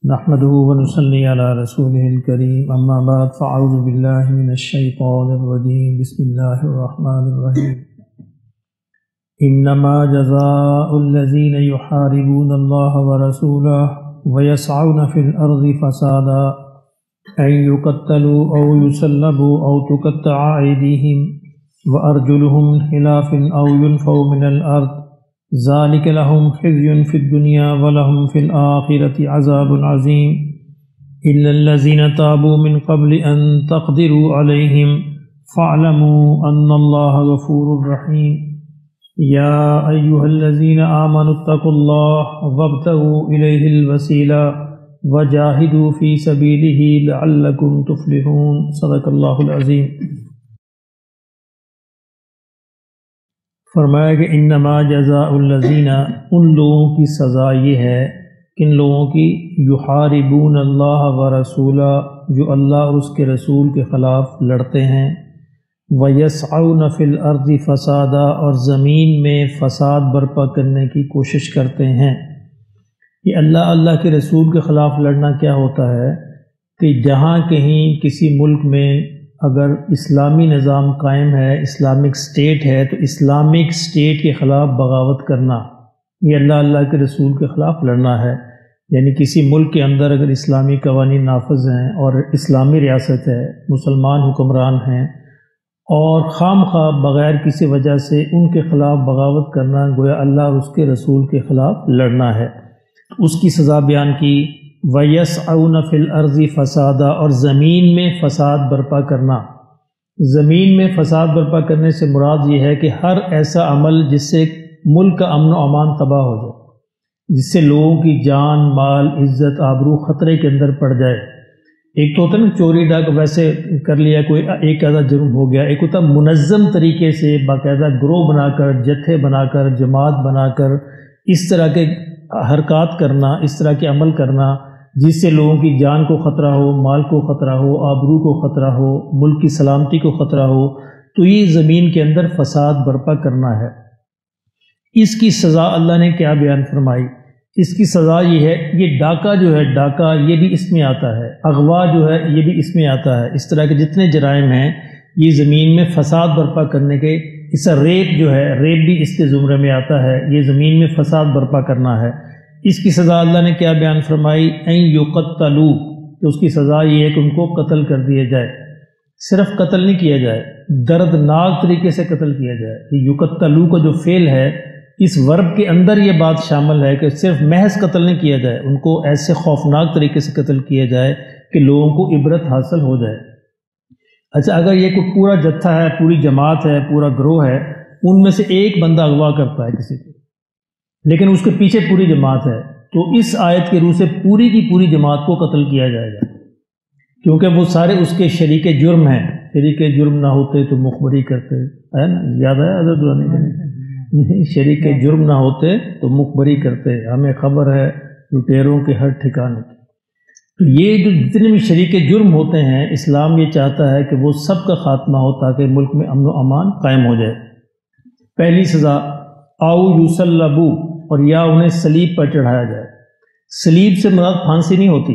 نحمده ونصلي على رسوله الكريم اما بعد فاعوذ بالله من الشيطان الرجيم بسم الله الرحمن الرحيم انما جزاء الذين يحاربون الله ورسوله ويسعون في الارض فسادا ان يقتلوا او يسلبوا او تقطع ايديهم وارجلهم من خلاف او ينفوا من الارض ذلك لهم خزي في الدنيا ولهم في الآخرة عذاب عظيم إلا الذين تابوا من قبل أن تقدروا عليهم فاعلموا أن الله غفور رحيم يا أيها الذين آمنوا اتقوا الله وابتغوا إليه الوسيلة وجاهدوا في سبيله لعلكم تفلحون صدق الله العظيم۔ فرمایا کہ انما جزاء الذین، ان لوگوں کی سزا یہ ہے، کن لوگوں کی، یحاربون اللہ ورسولہ، جو اللہ اور اس کے رسول کے خلاف لڑتے ہیں، ویسعون فی الارض فسادا، اور زمین میں فساد برپا کرنے کی کوشش کرتے ہیں۔ یہ اللہ کے رسول کے خلاف لڑنا کیا ہوتا ہے کہ جہاں کہیں کسی ملک میں اگر اسلامی نظام قائم ہے، اسلامک سٹیٹ ہے، تو اسلامک سٹیٹ کے خلاف بغاوت کرنا، یہ اللہ کے رسول کے خلاف لڑنا ہے۔ یعنی کسی ملک کے اندر اگر اسلامی قوانین نافذ ہیں اور اسلامی ریاست ہے، مسلمان حکمران ہیں، اور خام خواہ بغیر کسی وجہ سے ان کے خلاف بغاوت کرنا گویا اللہ اور اس کے رسول کے خلاف لڑنا ہے۔ اس کی سزا بیان کی، وَيَسْعَوْنَ فِي الْأَرْضِ فَسَادًا، اور زمین میں فساد برپا کرنا۔ زمین میں فساد برپا کرنے سے مراد یہ ہے کہ ہر ایسا عمل جس سے ملک کا امن و امان تباہ ہو جائے، جس سے لوگوں کی جان، مال، عزت، آبرو خطرے کے اندر پڑ جائے۔ ایک تو ہوتا ہے نا چوری ڈاک ویسے کر لیا کوئی ایک آدھا جرم ہو گیا، ایک ہوتا منظم طریقے سے باقاعدہ گروہ بنا کر، جتھے بنا کر، جماعت بنا کر اس طرح کے حرکات کرنا، اس طرح کے عمل کرنا جس سے لوگوں کی جان کو خطرہ ہو، مال کو خطرہ ہو، آبرو کو خطرہ ہو، ملک کی سلامتی کو خطرہ ہو، تو یہ زمین کے اندر فساد برپا کرنا ہے۔ اس کی سزا اللہ نے کیا بیان فرمائی؟ اس کی سزا یہ ہے، یہ ڈاکہ جو ہے، ڈاکہ یہ بھی اس میں آتا ہے، اغوا جو ہے یہ بھی اس میں آتا ہے۔ اس طرح کے جتنے جرائم ہیں یہ زمین میں فساد برپا کرنے کے، اس کا ریپ جو ہے، ریپ بھی اس کے زمرے میں آتا ہے، یہ زمین میں فساد برپا کرنا ہے۔ اس کی سزا اللہ نے کیا بیان فرمائی؟ ان یقتلوا، کہ اس کی سزا یہ ہے کہ ان کو قتل کر دیا جائے۔ صرف قتل نہیں کیا جائے، دردناک طریقے سے قتل کیا جائے۔ یہ یقتلوا کا جو فعل ہے، اس ورب کے اندر یہ بات شامل ہے کہ صرف محض قتل نہیں کیا جائے، ان کو ایسے خوفناک طریقے سے قتل کیا جائے کہ لوگوں کو عبرت حاصل ہو جائے۔ اچھا، اگر یہ کوئی پورا جتھا ہے، پوری جماعت ہے، پورا گروہ ہے، ان میں سے ایک بندہ اغوا کرتا ہے کسی کو، لیکن اس کے پیچھے پوری جماعت ہے، تو اس آیت کے روح سے پوری کی پوری جماعت کو قتل کیا جائے گا، کیونکہ وہ سارے اس کے شریک جرم ہیں۔ شریک جرم نہ ہوتے تو مخبری کرتے، ہے نا، یاد ہے حضرت دورانی کا، شریک جرم نہ ہوتے تو مخبری کرتے، ہمیں خبر ہے لٹیروں کے ہر ٹھکانے کی۔ تو یہ جو جتنے بھی شریک جرم ہوتے ہیں، اسلام یہ چاہتا ہے کہ وہ سب کا خاتمہ ہو تاکہ ملک میں امن و امان قائم ہو جائے۔ پہلی سزا، او یسلبو، اور یا انہیں صلیب پر چڑھایا جائے۔ صلیب سے مراد پھانسی نہیں ہوتی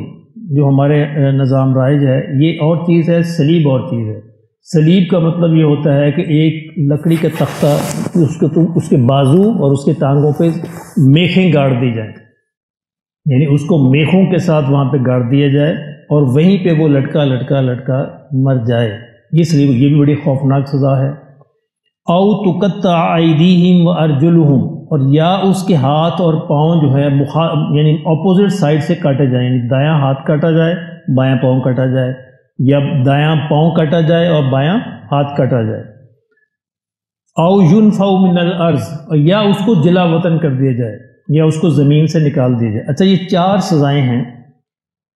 جو ہمارے نظام رائج ہے، یہ اور چیز ہے، صلیب اور چیز ہے۔ صلیب کا مطلب یہ ہوتا ہے کہ ایک لکڑی کا تختہ، اس کے بازو اور اس کے ٹانگوں پہ میخیں گاڑ دی جائیں، یعنی اس کو میخوں کے ساتھ وہاں پہ گاڑ دیا جائے اور وہیں پہ وہ لٹکا لٹکا لٹکا مر جائے۔ یہ صلیب، یہ بھی بڑی خوفناک سزا ہے۔ او تقطع ایدیہم وارجلہم، اور یا اس کے ہاتھ اور پاؤں جو ہے یعنی اپوزٹ سائڈ سے کاٹے جائیں، یعنی دایاں ہاتھ کاٹا جائے، بایاں پاؤں کاٹا جائے، یا دایاں پاؤں کاٹا جائے اور بایاں ہاتھ کاٹا جائے۔ او ینفوا من الارض، یا اس کو جلا وطن کر دیا جائے، یا اس کو زمین سے نکال دیا جائے۔ اچھا، یہ چار سزائیں ہیں،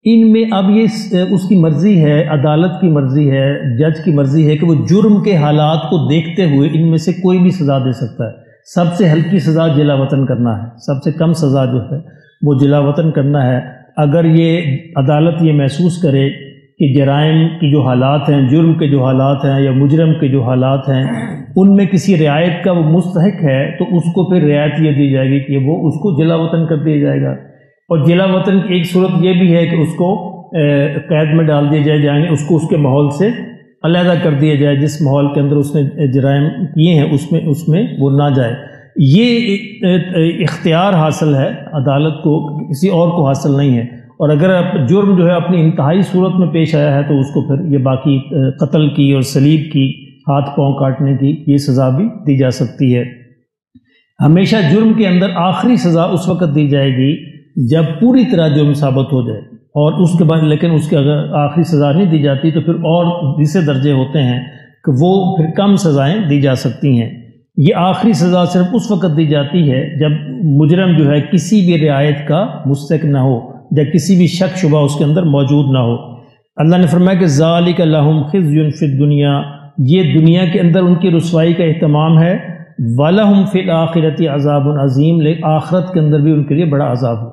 ان میں اب یہ اس کی مرضی ہے، عدالت کی مرضی ہے، جج کی مرضی ہے کہ وہ جرم کے حالات کو دیکھتے ہوئے ان میں سے کوئی بھی سزا دے سکتا ہے۔ سب سے ہلکی سزا جلا وطن کرنا ہے، سب سے کم سزا جو ہے وہ جلا وطن کرنا ہے۔ اگر یہ عدالت یہ محسوس کرے کہ جرائم کی جو حالات ہیں، جرم کے جو حالات ہیں یا مجرم کے جو حالات ہیں، ان میں کسی رعایت کا وہ مستحق ہے، تو اس کو پھر رعایت یہ دی جائے گی کہ وہ اس کو جلا وطن کر دیا جائے گا۔ اور جلا وطن کی ایک صورت یہ بھی ہے کہ اس کو قید میں ڈال دیا جائے، یعنی اس کو اس کے ماحول سے علیحدہ کر دیا جائے، جس ماحول کے اندر اس نے جرائم کیے ہیں اس میں وہ نہ جائے۔ یہ اختیار حاصل ہے عدالت کو، کسی اور کو حاصل نہیں ہے۔ اور اگر جرم جو ہے اپنی انتہائی صورت میں پیش آیا ہے تو اس کو پھر یہ باقی قتل کی اور صلیب کی، ہاتھ پاؤں کاٹنے کی یہ سزا بھی دی جا سکتی ہے۔ ہمیشہ جرم کے اندر آخری سزا اس وقت دی جائے گی جب پوری طرح جرم ثابت ہو جائے، اور اس کے بعد لیکن اس کے اگر آخری سزا نہیں دی جاتی تو پھر اور دوسرے درجے ہوتے ہیں کہ وہ پھر کم سزائیں دی جا سکتی ہیں۔ یہ آخری سزا صرف اس وقت دی جاتی ہے جب مجرم جو ہے کسی بھی رعایت کا مستحق نہ ہو، یا کسی بھی شک شبہ اس کے اندر موجود نہ ہو۔ اللہ نے فرمایا کہ ذالک لہم خزی فی الدنیا، یہ دنیا کے اندر ان کی رسوائی کا اہتمام ہے، وَلَهُمْ فِي الْآخِرَةِ عَذَابٌ عَظِيمٌ، لیکن آخرت کے اندر بھی ان کے لیے بڑا عذاب ہو،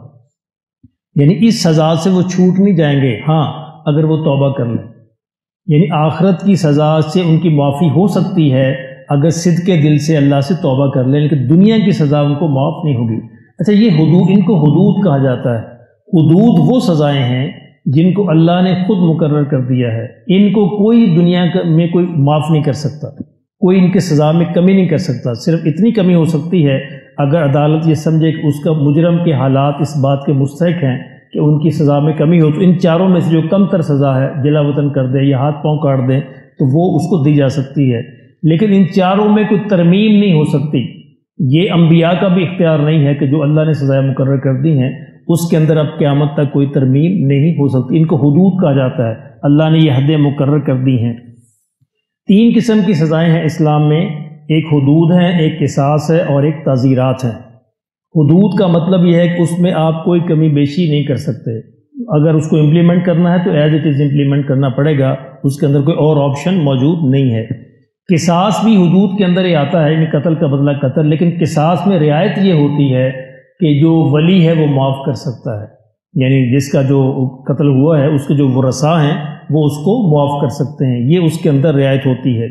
یعنی اس سزا سے وہ چھوٹ نہیں جائیں گے ہاں اگر وہ توبہ کر لیں، یعنی آخرت کی سزا سے ان کی معافی ہو سکتی ہے اگر صدق دل سے اللہ سے توبہ کر لیں، لیکن دنیا کی سزا ان کو معاف نہیں ہوگی۔ اچھا، یہ حدود، ان کو حدود کہا جاتا ہے۔ حدود وہ سزائیں ہیں جن کو اللہ نے خود مقرر کر دیا ہے، ان کو کوئی دنیا میں کوئی معاف نہیں کر سکتا، کوئی ان کے سزا میں کمی نہیں کر سکتا۔ صرف اتنی کمی ہو سکتی ہے اگر عدالت یہ سمجھے کہ اس کا مجرم کے حالات اس بات کے مستحق ہیں کہ ان کی سزا میں کمی ہو، تو ان چاروں میں سے جو کم تر سزا ہے، جلا وطن کر دے یا ہاتھ پاؤں کاٹ دیں، تو وہ اس کو دی جا سکتی ہے۔ لیکن ان چاروں میں کوئی ترمیم نہیں ہو سکتی۔ یہ انبیاء کا بھی اختیار نہیں ہے کہ جو اللہ نے سزائیں مقرر کر دی ہیں اس کے اندر اب قیامت تک کوئی ترمیم نہیں ہو سکتی۔ ان کو حدود کہا جاتا ہے، اللہ نے یہ حدیں مقرر کر دی ہیں۔ 3 قسم کی سزائیں ہیں اسلام میں، ایک حدود ہیں، ایک قصاص ہے اور ایک تعزیرات ہیں۔ حدود کا مطلب یہ ہے کہ اس میں آپ کوئی کمی بیشی نہیں کر سکتے، اگر اس کو امپلیمنٹ کرنا ہے تو ایز اٹ از امپلیمنٹ کرنا پڑے گا، اس کے اندر کوئی اور آپشن موجود نہیں ہے۔ قصاص بھی حدود کے اندر ہی آتا ہے، یعنی قتل کا بدلہ قتل، لیکن قصاص میں رعایت یہ ہوتی ہے کہ جو ولی ہے وہ معاف کر سکتا ہے، یعنی جس کا جو قتل ہوا ہے اس کے جو ورثاء ہیں وہ اس کو معاف کر سکتے ہیں، یہ اس کے اندر رعایت ہوتی ہے۔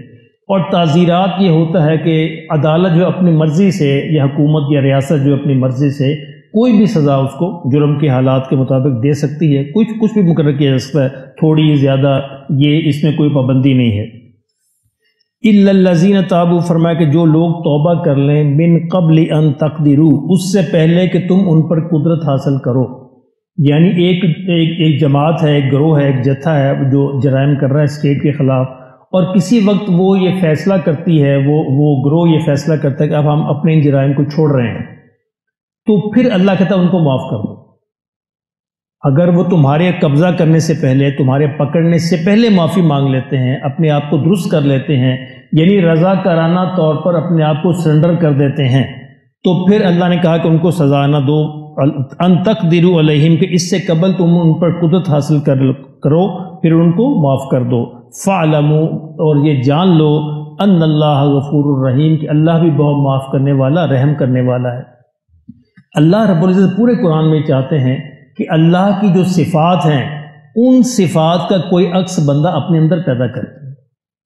اور تعزیرات یہ ہوتا ہے کہ عدالت جو اپنی مرضی سے یا حکومت یا ریاست جو اپنی مرضی سے کوئی بھی سزا اس کو جرم کے حالات کے مطابق دے سکتی ہے، کچھ بھی مقرر کیا جا سکتا ہے، تھوڑی زیادہ، یہ اس میں کوئی پابندی نہیں ہے۔ اِلَّا الَّذِينَ تَابُوا، فرمایا کہ جو لوگ توبہ کر لیں، من قبل ان تقدروا، اس سے پہلے کہ تم ان پر قدرت حاصل کرو، یعنی ایک جماعت ہے، ایک گروہ ہے، ایک جتھا ہے جو جرائم کر رہا ہے اسٹیٹ کے خلاف، اور کسی وقت وہ یہ فیصلہ کرتی ہے، وہ گروہ یہ فیصلہ کرتا ہے کہ اب ہم اپنے ان جرائم کو چھوڑ رہے ہیں، تو پھر اللہ کہتا ہے ان کو معاف کر دو۔ اگر وہ تمہارے قبضہ کرنے سے پہلے، تمہارے پکڑنے سے پہلے معافی مانگ لیتے ہیں، اپنے آپ کو درست کر لیتے ہیں، یعنی رضا کارانہ طور پر اپنے آپ کو سرنڈر کر دیتے ہیں، تو پھر اللہ نے کہا کہ ان کو سزا نہ دو، ان تقدروا علیہم، کہ اس سے قبل تم ان پر قدرت حاصل کرو، پھر ان کو معاف کر دو۔ فاعلموا، اور یہ جان لو، ان اللہ غفور الرحیم، کہ اللہ بھی بہت معاف کرنے والا، رحم کرنے والا ہے۔ اللہ رب العزت پورے قرآن میں چاہتے ہیں کہ اللہ کی جو صفات ہیں ان صفات کا کوئی عکس بندہ اپنے اندر پیدا کرے،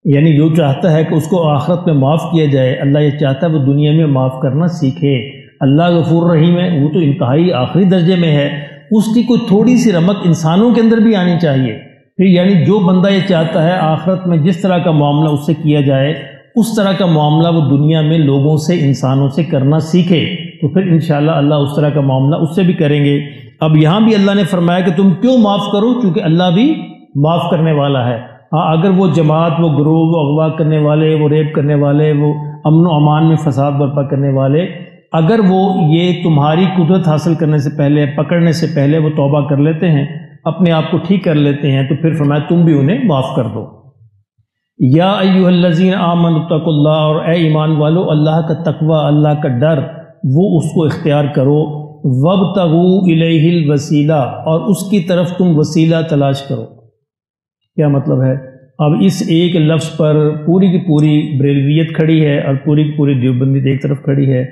یعنی جو چاہتا ہے کہ اس کو آخرت میں معاف کیا جائے، اللہ یہ چاہتا ہے وہ دنیا میں معاف کرنا سیکھے۔ اللہ غفور رحیم ہے، وہ تو انتہائی آخری درجے میں ہے، اس کی کوئی تھوڑی سی رمق انسانوں کے اندر بھی آنی چاہیے۔ پھر یعنی جو بندہ یہ چاہتا ہے آخرت میں جس طرح کا معاملہ اس سے کیا جائے اس طرح کا معاملہ وہ دنیا میں لوگوں سے، انسانوں سے کرنا سیکھے، تو پھر انشاءاللہ اللہ اس طرح کا معاملہ اس سے بھی کریں گے۔ اب یہاں بھی اللہ نے فرمایا کہ تم کیوں معاف کرو، کیونکہ اللہ بھی معاف کرنے والا ہے۔ ہاں، اگر وہ جماعت، وہ گروہ، وہ اغوا کرنے والے، وہ ریپ کرنے والے، وہ امن و امان میں فساد برپا کرنے والے، اگر وہ یہ تمہاری قدرت حاصل کرنے سے پہلے، پکڑنے سے پہلے وہ توبہ کر لیتے ہیں، اپنے آپ کو ٹھیک کر لیتے ہیں، تو پھر فرمایا تم بھی انہیں معاف کر دو۔ یا ایھا الذین آمنوا اتقوا اللہ، اور اے ایمان والو اللہ کا تقوی، اللہ کا ڈر، وہ اس کو اختیار کرو۔ وابتغوا الیہ الوسیلہ، اور اس کی طرف تم وسیلہ تلاش کرو۔ کیا مطلب ہے؟ اب اس ایک لفظ پر پوری کی پوری بریلویت کھڑی ہے اور پوری کی پوری دیوبندی ایک طرف کھڑی ہے۔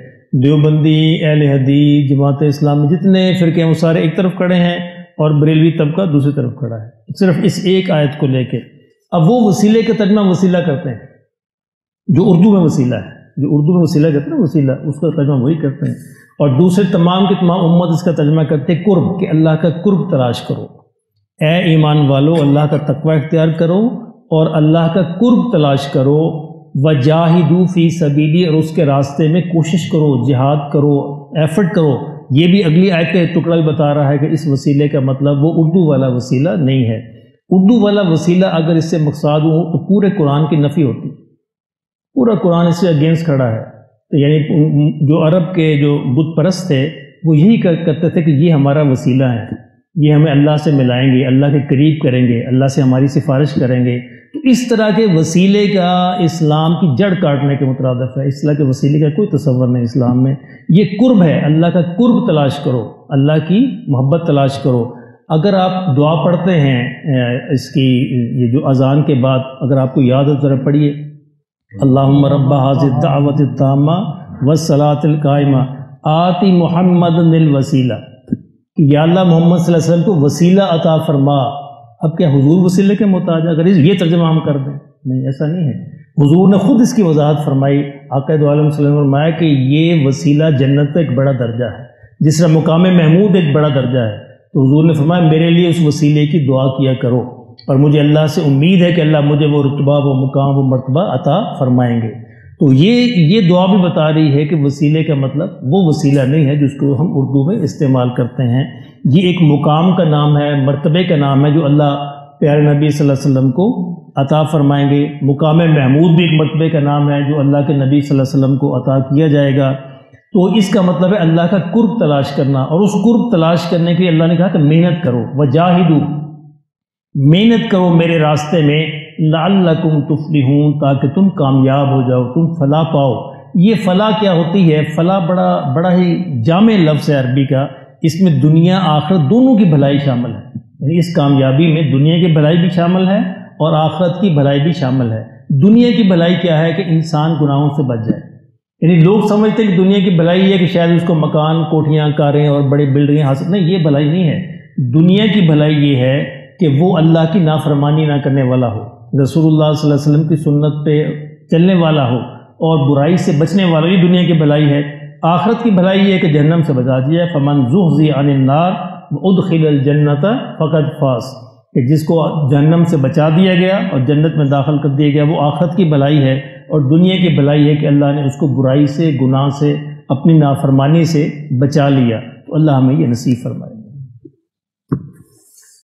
دیوبندی، اہل حدیث، جماعت اسلامی، جتنے فرقے ہیں وہ سارے ایک طرف کھڑے ہیں اور بریلوی طبقہ دوسری طرف کھڑا ہے، صرف اس ایک آیت کو لے کے۔ اب وہ وسیلے کا ترجمہ وسیلہ کرتے ہیں جو اردو میں وسیلہ ہے، جو اردو میں وسیلہ کہتے ہیں نا، وسیلہ، اس کا ترجمہ وہی کرتے ہیں، اور دوسرے تمام کی تمام امت اس کا ترجمہ کرتے ہیں قرب، کہ اللہ کا قرب تلاش کرو، اے ایمان والو اللہ کا تقوی اختیار کرو اور اللہ کا قرب تلاش کرو، وجاہدوا فی سبیلی، اور اس کے راستے میں کوشش کرو، جہاد کرو، ایفرٹ کرو۔ یہ بھی اگلی آیت کا ٹکڑا بھی بتا رہا ہے کہ اس وسیلے کا مطلب وہ اردو والا وسیلہ نہیں ہے۔ اردو والا وسیلہ اگر اس سے مقصاد ہو تو پورے قرآن کی نفی ہوتی، پورا قرآن اس سے اگینسٹ کھڑا ہے۔ تو یعنی جو عرب کے جو بت پرست تھے وہ یہی کرتے تھے کہ یہ ہمارا وسیلہ ہے، یہ ہمیں اللہ سے ملائیں گے، اللہ کے قریب کریں گے، اللہ سے ہماری سفارش کریں گے۔ تو اس طرح کے وسیلے کا اسلام کی جڑ کاٹنے کے مترادف ہے۔ اس طرح کے وسیلے کا کوئی تصور نہیں اسلام میں۔ یہ قرب ہے، اللہ کا قرب تلاش کرو، اللہ کی محبت تلاش کرو۔ اگر آپ دعا پڑھتے ہیں اس کی یہ جو اذان کے بعد، اگر آپ کو یاد ہو ذرا پڑھیے، اللہم رب ھذی الدعوۃ التامہ والصلاۃ القائمہ آتی محمد الوسیلہ، یا اللہ محمد صلی اللہ علیہ وسلم کو وسیلہ عطا فرما۔ اب کیا حضور وسیلے کے محتاج؟ اگر یہ ترجمہ ہم کر دیں، نہیں، ایسا نہیں ہے۔ حضور نے خود اس کی وضاحت فرمائی، آقا دو عالم صلی اللہ علیہ وسلم نے فرمایا کہ یہ وسیلہ جنت کا ایک بڑا درجہ ہے، جس طرح مقام محمود ایک بڑا درجہ ہے۔ تو حضور نے فرمایا میرے لیے اس وسیلے کی دعا کیا کرو، اور مجھے اللہ سے امید ہے کہ اللہ مجھے وہ رتبہ، وہ مقام، وہ مرتبہ عطا فرمائیں گے۔ تو یہ دعا بھی بتا رہی ہے کہ وسیلے کا مطلب وہ وسیلہ نہیں ہے جس کو ہم اردو میں استعمال کرتے ہیں۔ یہ ایک مقام کا نام ہے، مرتبے کا نام ہے جو اللہ پیارے نبی صلی اللہ علیہ وسلم کو عطا فرمائیں گے۔ مقام محمود بھی ایک مرتبے کا نام ہے جو اللہ کے نبی صلی اللہ علیہ وسلم کو عطا کیا جائے گا۔ تو اس کا مطلب ہے اللہ کا قرب تلاش کرنا، اور اس قرب تلاش کرنے کے لیے اللہ نے کہا کہ محنت کرو، وجاہدوا، محنت کرو میرے راستے میں، لعلکم تفلحون، تاکہ تم کامیاب ہو جاؤ، تم فلاح پاؤ۔ یہ فلاح کیا ہوتی ہے؟ فلاح بڑا ہی جامع لفظ ہے عربی کا، اس میں دنیا آخرت دونوں کی بھلائی شامل ہے۔ یعنی اس کامیابی میں دنیا کی بھلائی بھی شامل ہے اور آخرت کی بھلائی بھی شامل ہے۔ دنیا کی بھلائی کیا ہے؟ کہ انسان گناہوں سے بچ جائے۔ یعنی لوگ سمجھتے ہیں کہ دنیا کی بھلائی یہ ہے کہ شاید اس کو مکان، کوٹھیاں، کاریں اور بڑی بلڈنگیں حاصل، نہیں، یہ بھلائی نہیں ہے۔ دنیا کی بھلائی یہ ہے کہ وہ اللہ کی نافرمانی نہ کرنے والا ہو، رسول اللہ صلی اللہ علیہ وسلم کی سنت پہ چلنے والا ہو اور برائی سے بچنے والا، یہ دنیا کی بھلائی ہے۔ آخرت کی بھلائی یہ ہے کہ جہنم سے بچا دیا، فمن زحزح عن النار وادخل الجنۃ فقد فاز، کہ جس کو جہنم سے بچا دیا گیا اور جنت میں داخل کر دیا گیا، وہ آخرت کی بھلائی ہے۔ اور دنیا کی بھلائی ہے کہ اللہ نے اس کو برائی سے، گناہ سے، اپنی نافرمانی سے بچا لیا۔ تو اللہ ہمیں یہ نصیب فرمائے۔